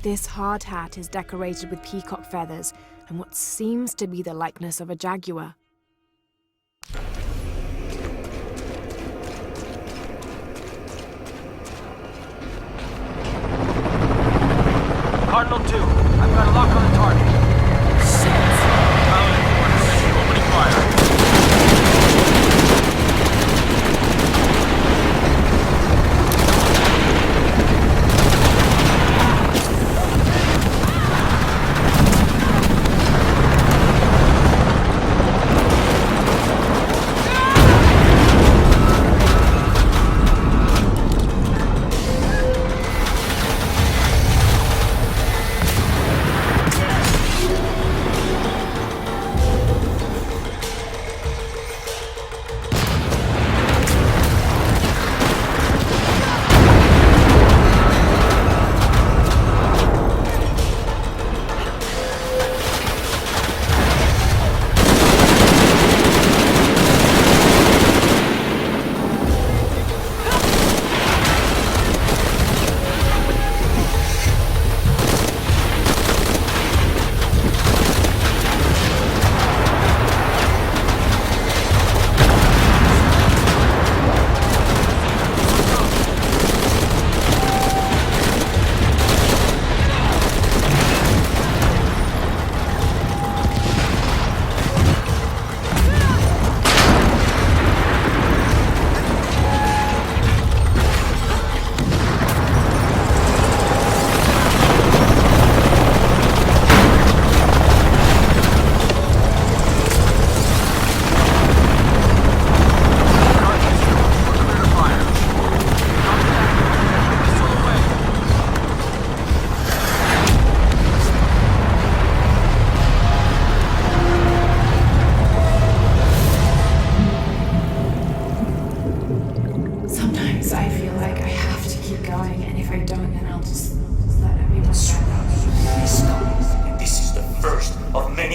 This hard hat is decorated with peacock feathers and what seems to be the likeness of a jaguar. Cardinal 2, I've got a lock on the target. Paladin 4, opening fire.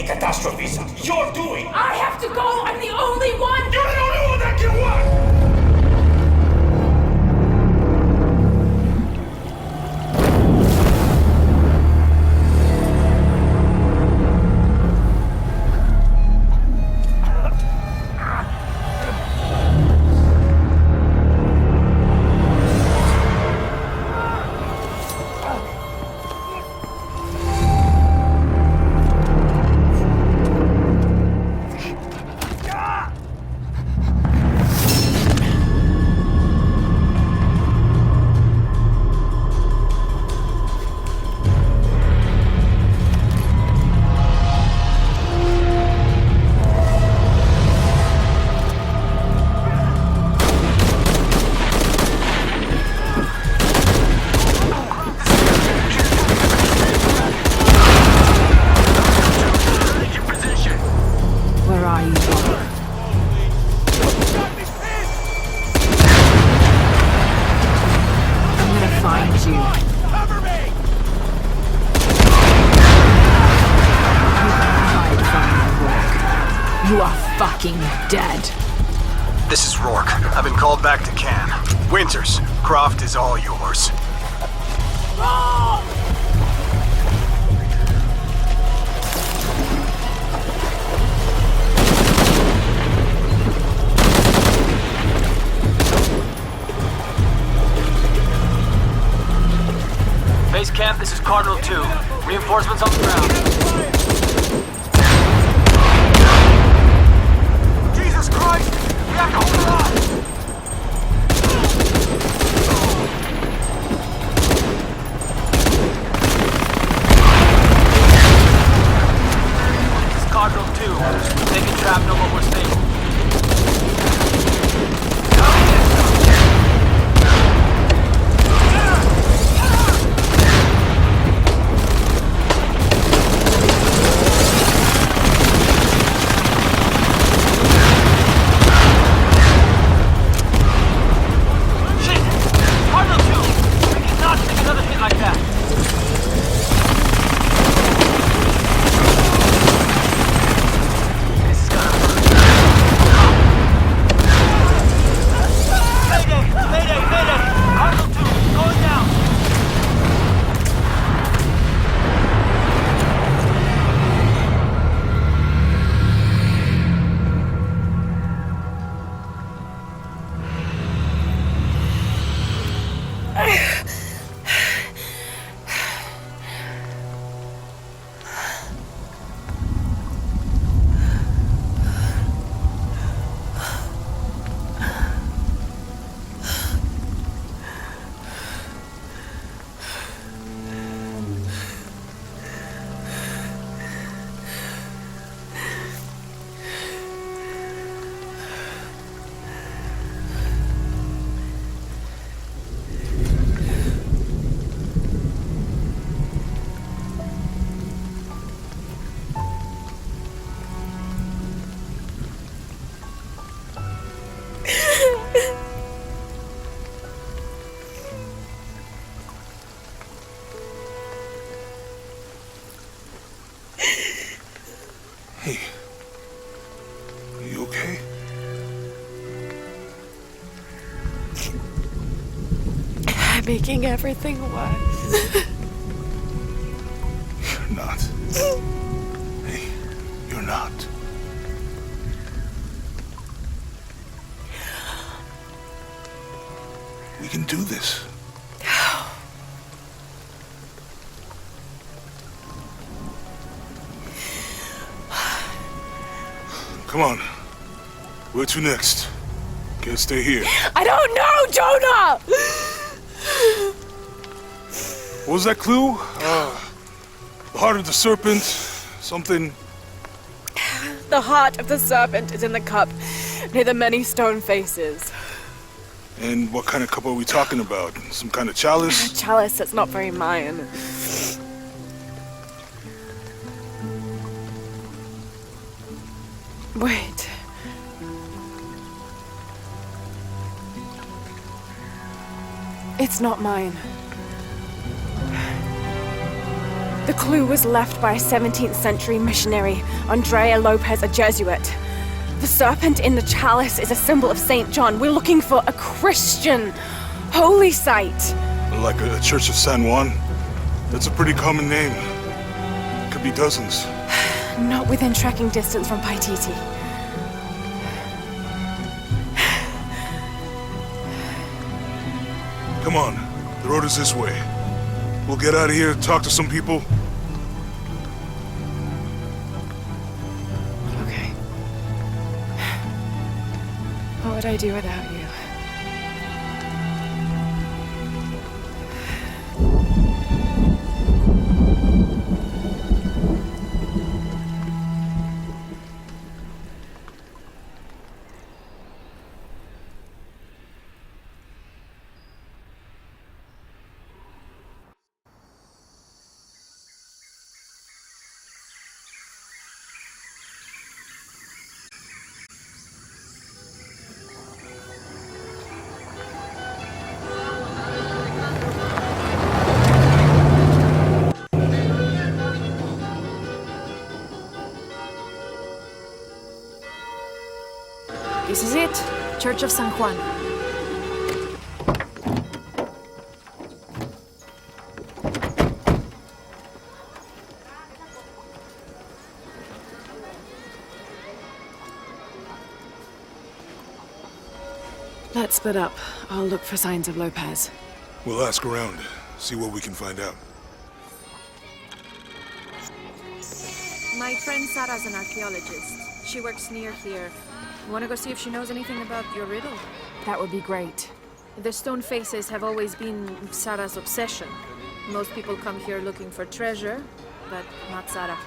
Catastrophes you're doing! I have to go! I'm the only one! You're the only one that can work! You are fucking dead. This is Rourke. I've been called back to Cannes. Winters, Croft is all yours. Base camp, this is Cardinal 2. Reinforcements on the ground. Jesus Christ! We have to hold it off! This is Cardinal 2. Taking shrapnel, but we're stable. Making everything worse. You're not. Hey, you're not. We can do this. Come on. Where to next? Can't stay here. I don't know, Jonah! What was that clue? The heart of the serpent, something. The heart of the serpent is in the cup, near the many stone faces. And what kind of cup are we talking about? Some kind of chalice? A chalice that's not very Mayan. Wait. It's not mine. The clue was left by a 17th century missionary, Andrea Lopez, a Jesuit. The serpent in the chalice is a symbol of St. John. We're looking for a Christian holy site. Like a Church of San Juan? That's a pretty common name. Could be dozens. Not within tracking distance from Paititi. Come on, the road is this way. We'll get out of here, talk to some people. Okay. What would I do without you? This is it. Church of San Juan. Let's split up. I'll look for signs of Lopez. We'll ask around, see what we can find out. My friend Sarah's an archaeologist. She works near here. Want to go see if she knows anything about your riddle? That would be great. The stone faces have always been Sarah's obsession. Most people come here looking for treasure, but not Sarah.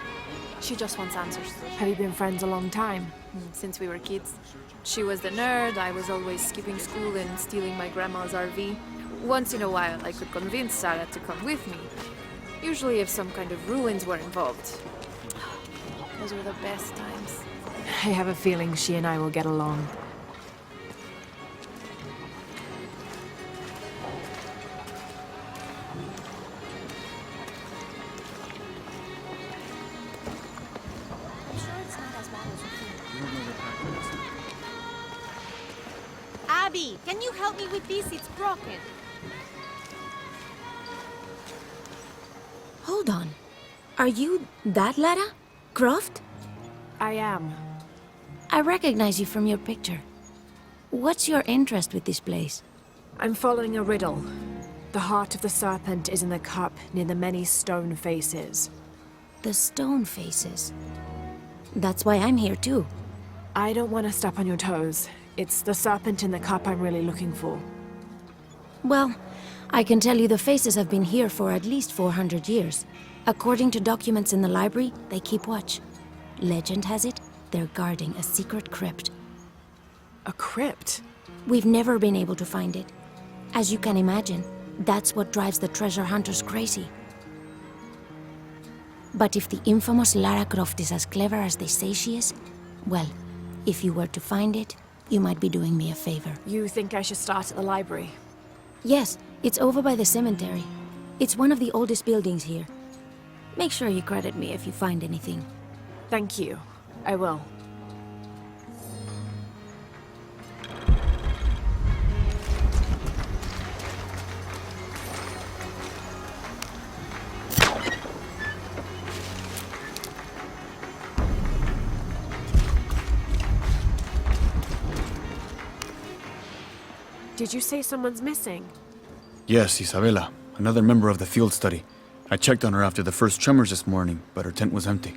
She just wants answers. Have you been friends a long time? Since we were kids. She was the nerd, I was always skipping school and stealing my grandma's RV. Once in a while, I could convince Sarah to come with me. Usually if some kind of ruins were involved. Those were the best times. I have a feeling she and I will get along. Abby, can you help me with this? It's broken. Hold on. Are you that Lara Croft? I am. I recognize you from your picture. What's your interest with this place? I'm following a riddle. The heart of the serpent is in the cup near the many stone faces. The stone faces. That's why I'm here too. I don't want to step on your toes. It's the serpent in the cup I'm really looking for. Well, I can tell you the faces have been here for at least 400 years. According to documents in the library, they keep watch. Legend has it, they're guarding a secret crypt. A crypt? We've never been able to find it. As you can imagine, that's what drives the treasure hunters crazy. But if the infamous Lara Croft is as clever as they say she is, well, if you were to find it, you might be doing me a favor. You think I should start at the library? Yes, it's over by the cemetery. It's one of the oldest buildings here. Make sure you credit me if you find anything. Thank you. I will. Did you say someone's missing? Yes, Isabela, another member of the field study. I checked on her after the first tremors this morning, but her tent was empty.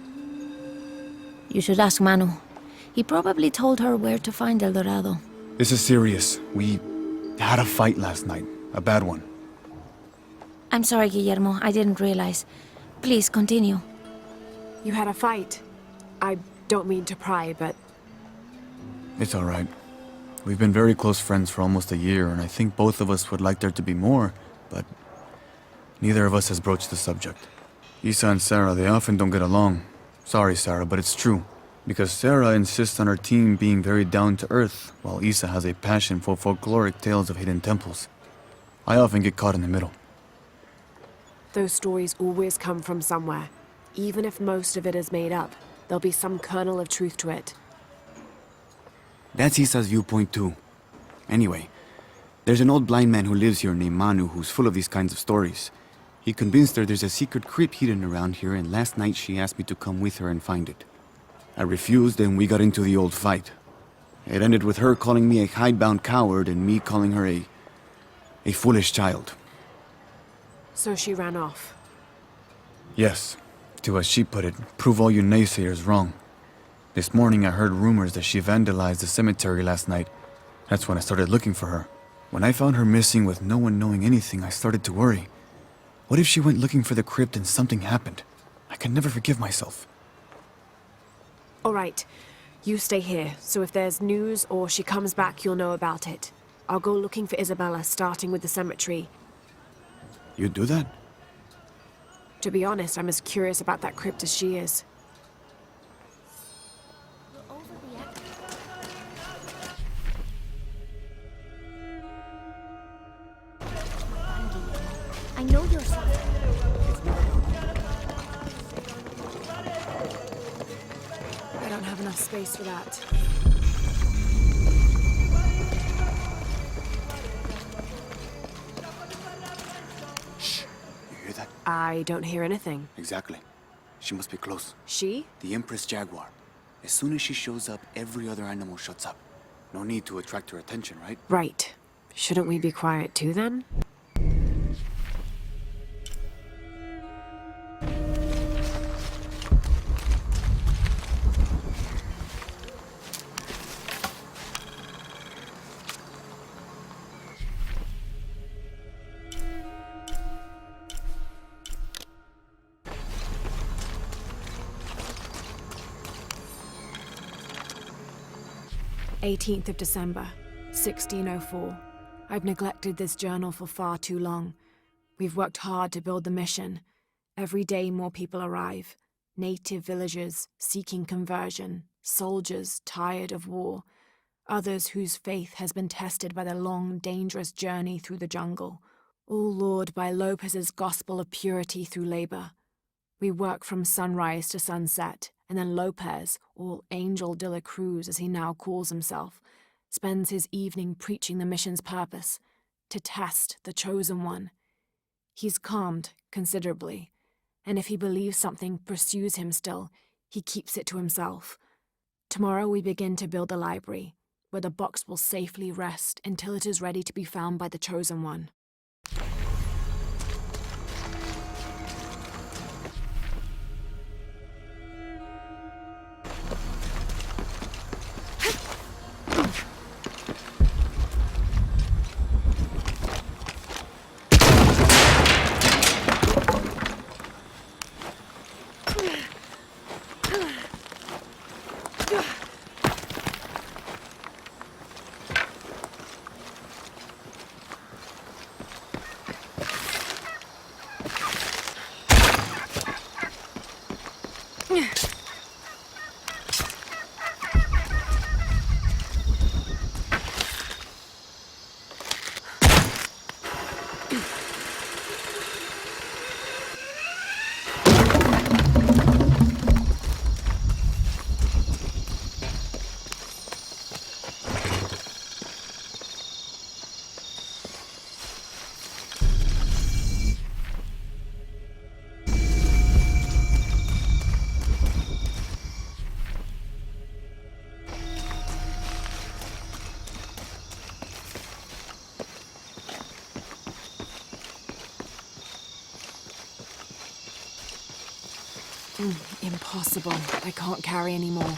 You should ask Manu. He probably told her where to find El Dorado. This is serious. We had a fight last night. A bad one. I'm sorry, Guillermo. I didn't realize. Please, continue. You had a fight. I don't mean to pry, but... It's all right. We've been very close friends for almost a year, and I think both of us would like there to be more, but neither of us has broached the subject. Isa and Sarah, they often don't get along. Sorry, Sarah, but it's true. Because Sarah insists on her team being very down-to-earth, while Isa has a passion for folkloric tales of hidden temples. I often get caught in the middle. Those stories always come from somewhere. Even if most of it is made up, there'll be some kernel of truth to it. That's Isa's viewpoint too. Anyway, there's an old blind man who lives here named Manu who's full of these kinds of stories. He convinced her there's a secret crypt hidden around here, and last night she asked me to come with her and find it. I refused, and we got into the old fight. It ended with her calling me a hidebound coward and me calling her a foolish child. So she ran off. Yes. To, as she put it, prove all you naysayers wrong. This morning I heard rumors that she vandalized the cemetery last night. That's when I started looking for her. When I found her missing with no one knowing anything, I started to worry. What if she went looking for the crypt and something happened? I can never forgive myself. All right. You stay here, so if there's news or she comes back, you'll know about it. I'll go looking for Isabella, starting with the cemetery. You'd do that? To be honest, I'm as curious about that crypt as she is. I know you're sorry. I don't have enough space for that. I don't hear anything. Exactly. She must be close. She? The Empress Jaguar. As soon as she shows up, every other animal shuts up. No need to attract her attention, right? Right. Shouldn't we be quiet too, then? December 18th, 1604. I've neglected this journal for far too long. We've worked hard to build the mission. Every day more people arrive. Native villagers seeking conversion, soldiers tired of war, others whose faith has been tested by the long, dangerous journey through the jungle, all lured by Lopez's gospel of purity through labor. We work from sunrise to sunset, and then Lopez, or Angel de la Cruz as he now calls himself, spends his evening preaching the mission's purpose, to test the chosen one. He's calmed considerably, and if he believes something pursues him still, he keeps it to himself. Tomorrow we begin to build a library, where the box will safely rest until it is ready to be found by the chosen one. Impossible. I can't carry anymore.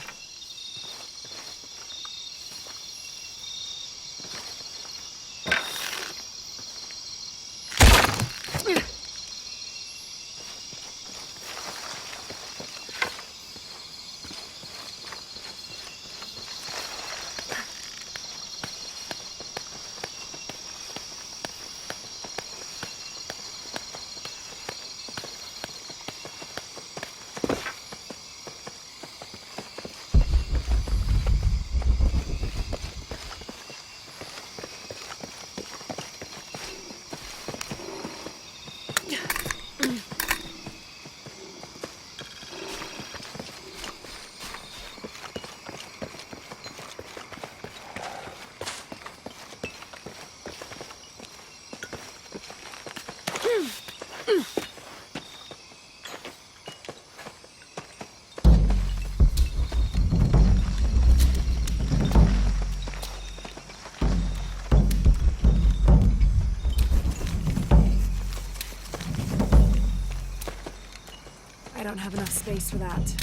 I don't have enough space for that.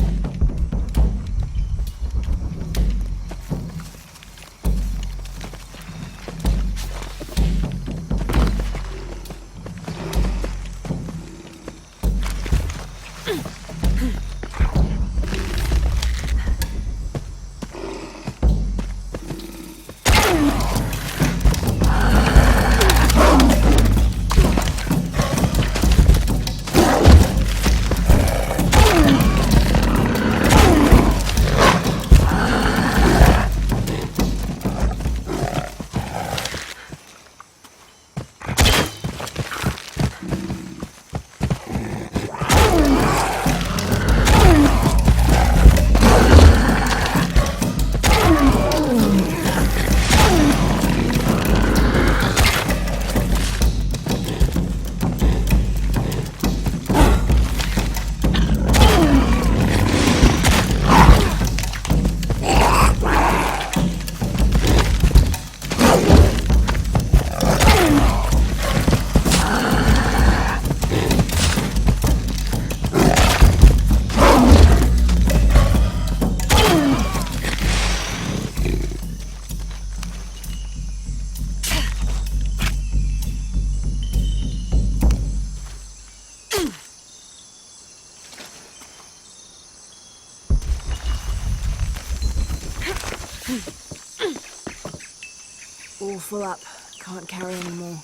All full up. Can't carry anymore.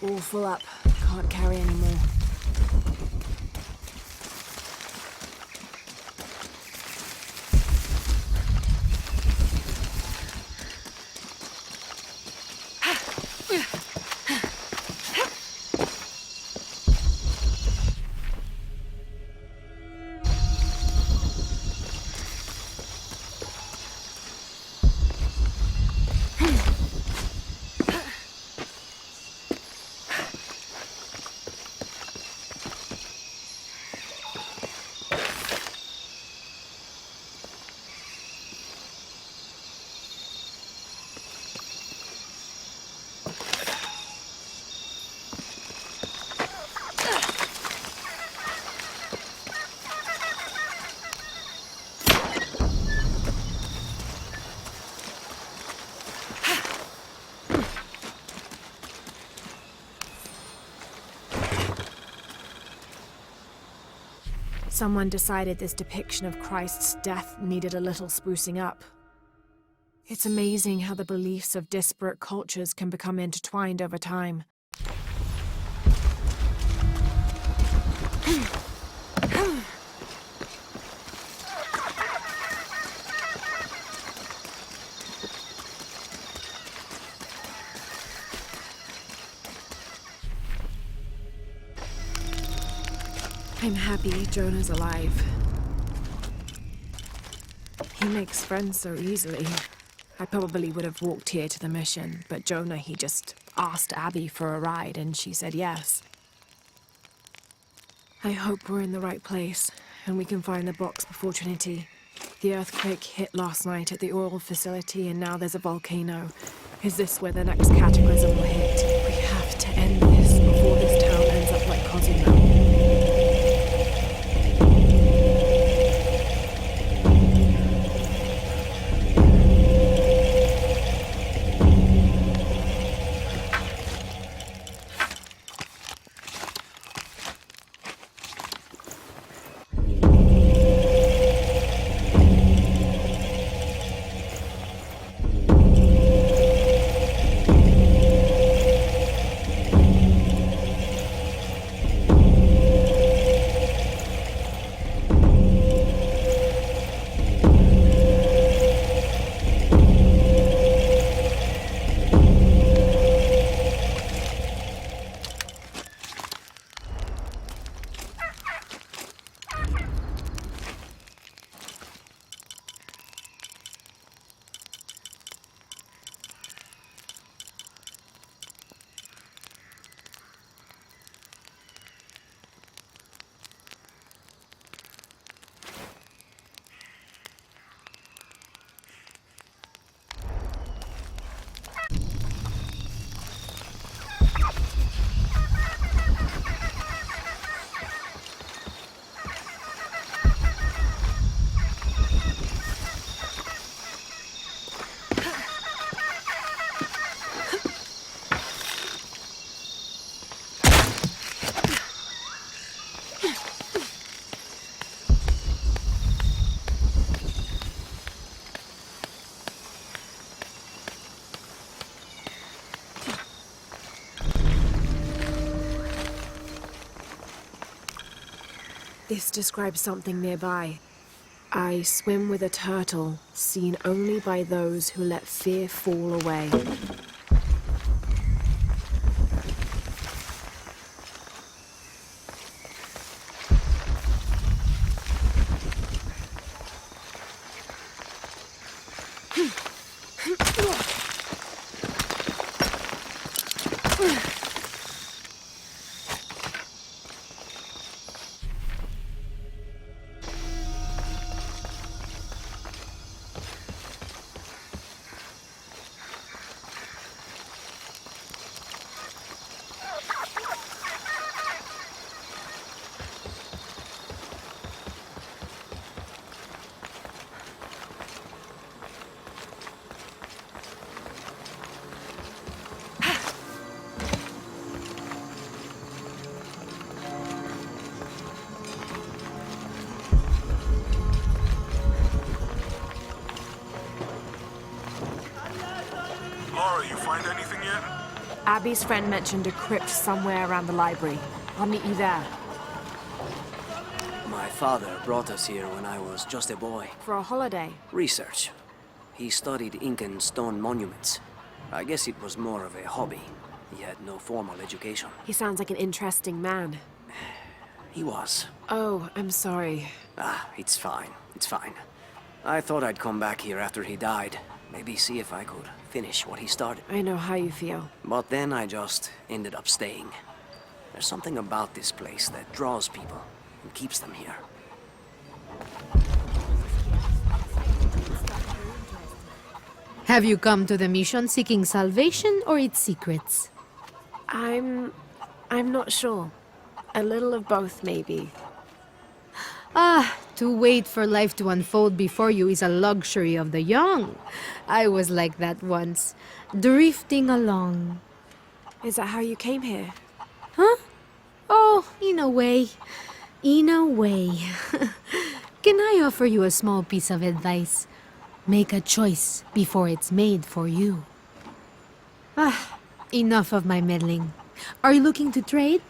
All full up. Can't carry anymore. Someone decided this depiction of Christ's death needed a little sprucing up. It's amazing how the beliefs of disparate cultures can become intertwined over time. I'm happy Jonah's alive. He makes friends so easily. I probably would have walked here to the mission, but Jonah, he just asked Abby for a ride and she said yes. I hope we're in the right place and we can find the box before Trinity. The earthquake hit last night at the oil facility and now there's a volcano. Is this where the next cataclysm will hit? We have to end this before this town ends up like Cozumel. This describes something nearby. I swim with a turtle, seen only by those who let fear fall away. Lara, you find anything yet? Abby's friend mentioned a crypt somewhere around the library. I'll meet you there. My father brought us here when I was just a boy. For a holiday? Research. He studied Incan stone monuments. I guess it was more of a hobby. He had no formal education. He sounds like an interesting man. He was. Oh, I'm sorry. Ah, it's fine. It's fine. I thought I'd come back here after he died. Maybe see if I could finish what he started. I know how you feel. But then I just ended up staying. There's something about this place that draws people and keeps them here. Have you come to the mission seeking salvation or its secrets? I'm not sure. A little of both, maybe. Ah, to wait for life to unfold before you is a luxury of the young. I was like that once, drifting along. Is that how you came here? Huh? Oh, in a way. In a way. Can I offer you a small piece of advice? Make a choice before it's made for you. Ah, enough of my meddling. Are you looking to trade?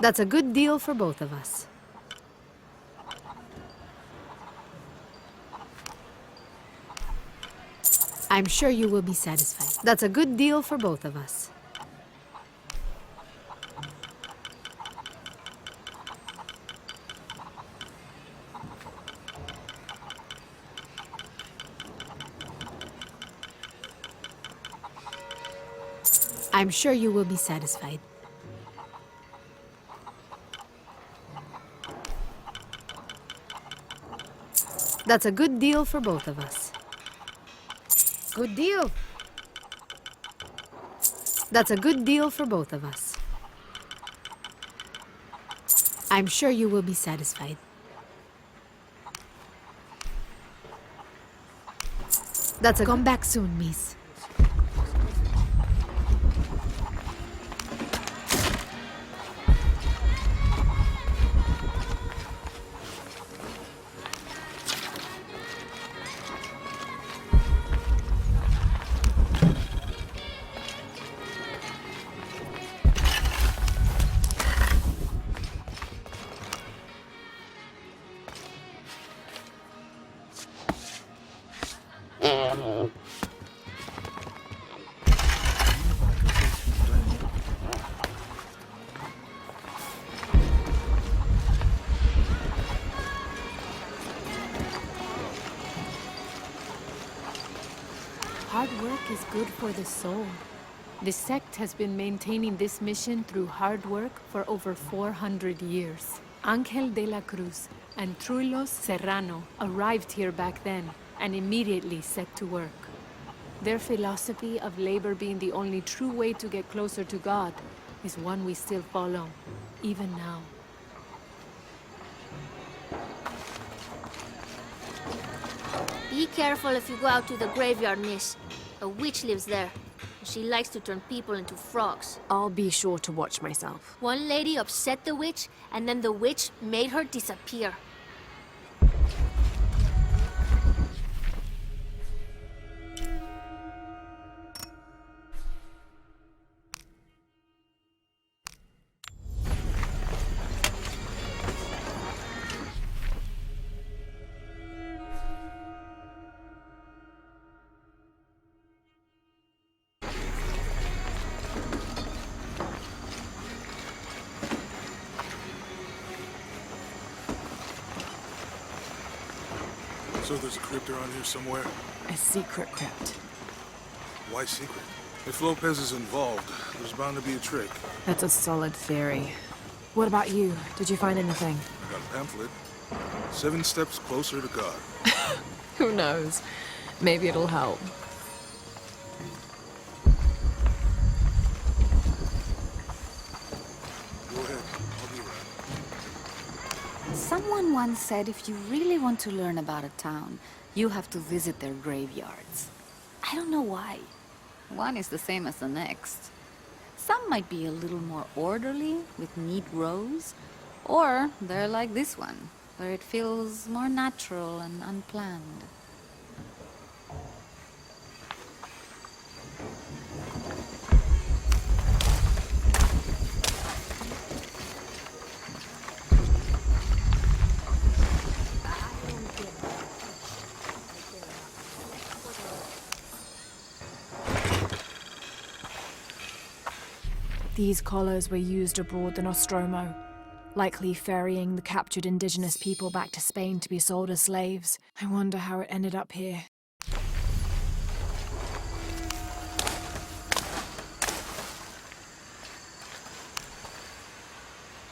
That's a good deal for both of us. I'm sure you will be satisfied. That's a good deal for both of us. I'm sure you will be satisfied. That's a good deal for both of us. Good deal. That's a good deal for both of us. I'm sure you will be satisfied. That's a come back soon, miss. Hard work is good for the soul. The sect has been maintaining this mission through hard work for over 400 years. Ángel de la Cruz and Truilos Serrano arrived here back then and immediately set to work. Their philosophy of labor being the only true way to get closer to God is one we still follow, even now. Be careful if you go out to the graveyard, miss. A witch lives there. She likes to turn people into frogs. I'll be sure to watch myself. One lady upset the witch, and then the witch made her disappear. So there's a crypt around here somewhere? A secret crypt. Why secret? If Lopez is involved, there's bound to be a trick. That's a solid theory. What about you? Did you find anything? I got a pamphlet. 7 steps closer to God. Who knows? Maybe it'll help. Go ahead. I'll be right. Someone once said if you really want to learn about a town, you have to visit their graveyards. I don't know why. One is the same as the next. Some might be a little more orderly, with neat rows, or they're like this one, where it feels more natural and unplanned. These collars were used aboard the Nostromo, likely ferrying the captured indigenous people back to Spain to be sold as slaves. I wonder how it ended up here.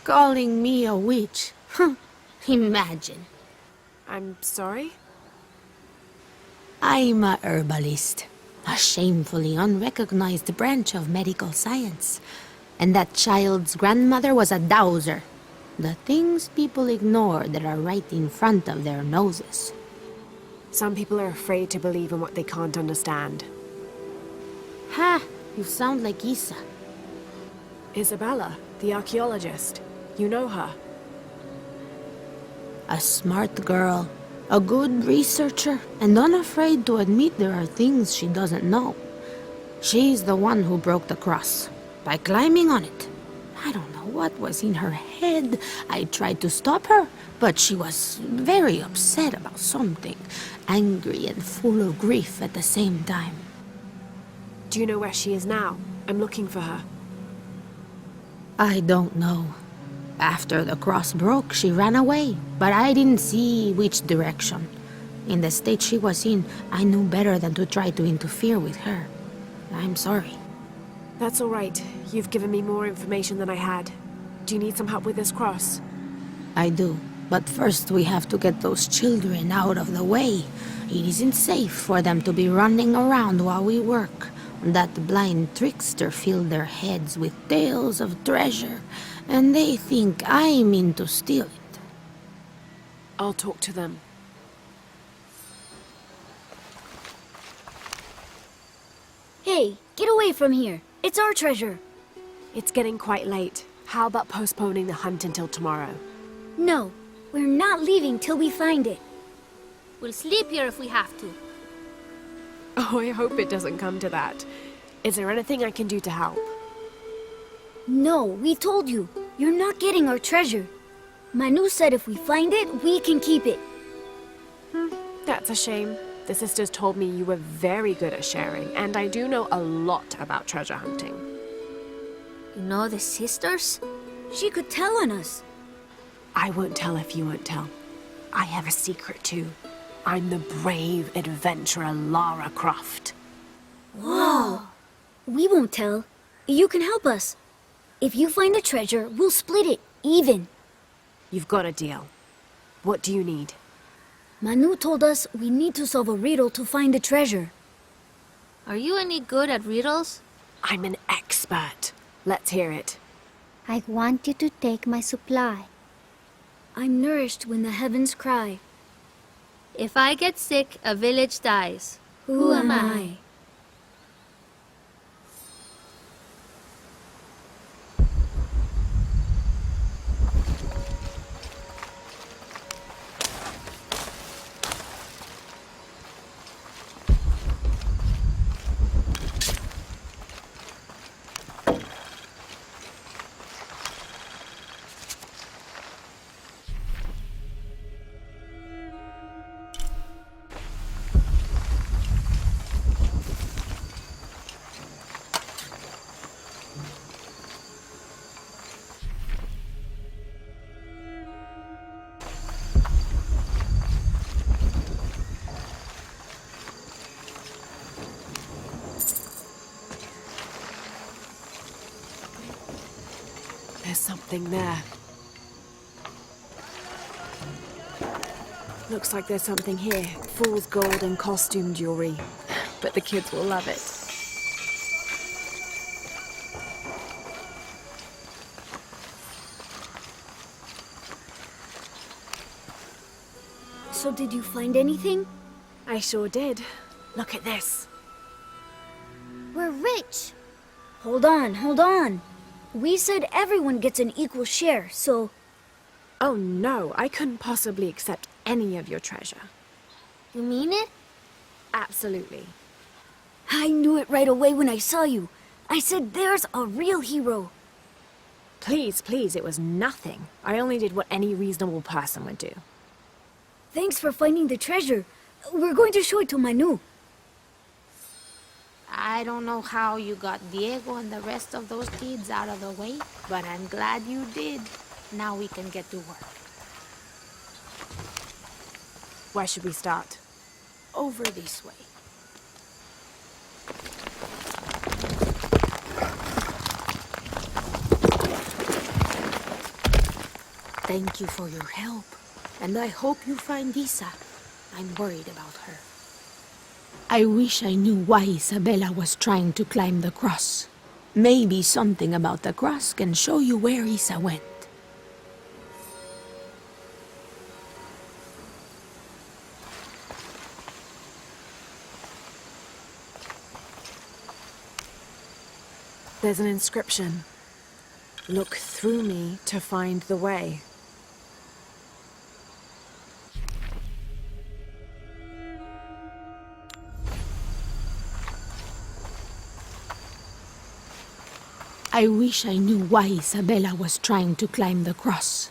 Calling me a witch? Imagine. I'm sorry? I'm a herbalist, a shamefully unrecognized branch of medical science. And that child's grandmother was a dowser. The things people ignore that are right in front of their noses. Some people are afraid to believe in what they can't understand. Ha! You sound like Isa. Isabella, the archaeologist. You know her. A smart girl, a good researcher, and unafraid to admit there are things she doesn't know. She's the one who broke the cross, by climbing on it, I don't know what was in her head. I tried to stop her, but she was very upset about something. Angry and full of grief at the same time. Do you know where she is now? I'm looking for her. I don't know. After the cross broke, she ran away, but I didn't see which direction. In the state she was in, I knew better than to try to interfere with her. I'm sorry. That's all right. You've given me more information than I had. Do you need some help with this cross? I do. But first we have to get those children out of the way. It isn't safe for them to be running around while we work. That blind trickster filled their heads with tales of treasure, and they think I mean to steal it. I'll talk to them. Hey, get away from here. It's our treasure. It's getting quite late. How about postponing the hunt until tomorrow? No, we're not leaving till we find it. We'll sleep here if we have to. Oh, I hope it doesn't come to that. Is there anything I can do to help? No, we told you. You're not getting our treasure. Manu said if we find it, we can keep it. That's a shame. The sisters told me you were very good at sharing, and I do know a lot about treasure hunting. You know the sisters? She could tell on us. I won't tell if you won't tell. I have a secret too. I'm the brave adventurer Lara Croft. Whoa! We won't tell. You can help us. If you find the treasure, we'll split it, even. You've got a deal. What do you need? Manu told us we need to solve a riddle to find the treasure. Are you any good at riddles? I'm an expert. Let's hear it. I want you to take my supply. I'm nourished when the heavens cry. If I get sick, a village dies. Who am I? There's something there. Looks like there's something here. Fool's gold and costume jewelry. But the kids will love it. So did you find anything? I sure did. Look at this. We're rich. Hold on, hold on. We said everyone gets an equal share, so... Oh no, I couldn't possibly accept any of your treasure. You mean it? Absolutely. I knew it right away when I saw you. I said there's a real hero. Please, please, it was nothing. I only did what any reasonable person would do. Thanks for finding the treasure. We're going to show it to Manu. I don't know how you got Diego and the rest of those kids out of the way, but I'm glad you did. Now we can get to work. Where should we start? Over this way. Thank you for your help, and I hope you find Isa. I'm worried about her. I wish I knew why Isabella was trying to climb the cross. Maybe something about the cross can show you where Isa went. There's an inscription. Look through me to find the way. I wish I knew why Isabella was trying to climb the cross.